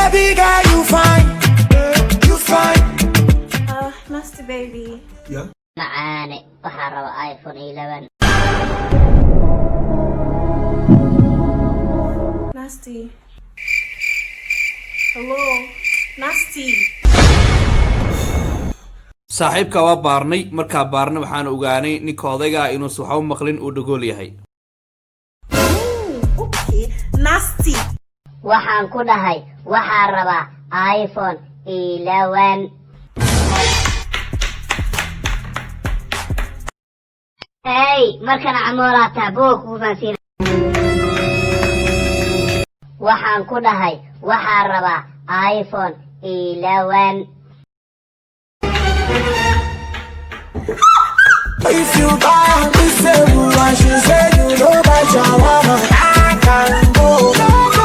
Baby girl, you fine. You fine. Nasty baby. Yeah. معاني وحرب ايفون 11. Nasty. Hello. Nasty. saaxiibka waa baarnay markaa baarnay waxaan ogaanay ninka odayga inuu waxa u maqlin uu dhagool yahay. Okay. Nasty. waxaan ku dhahay waxaan rabaa iPhone 11. hey markana camoolata boog ku faansiin. waxaan ku dhahay waxaan rabaa iPhone 11. If you buy this, and she said you know that you want, I can go.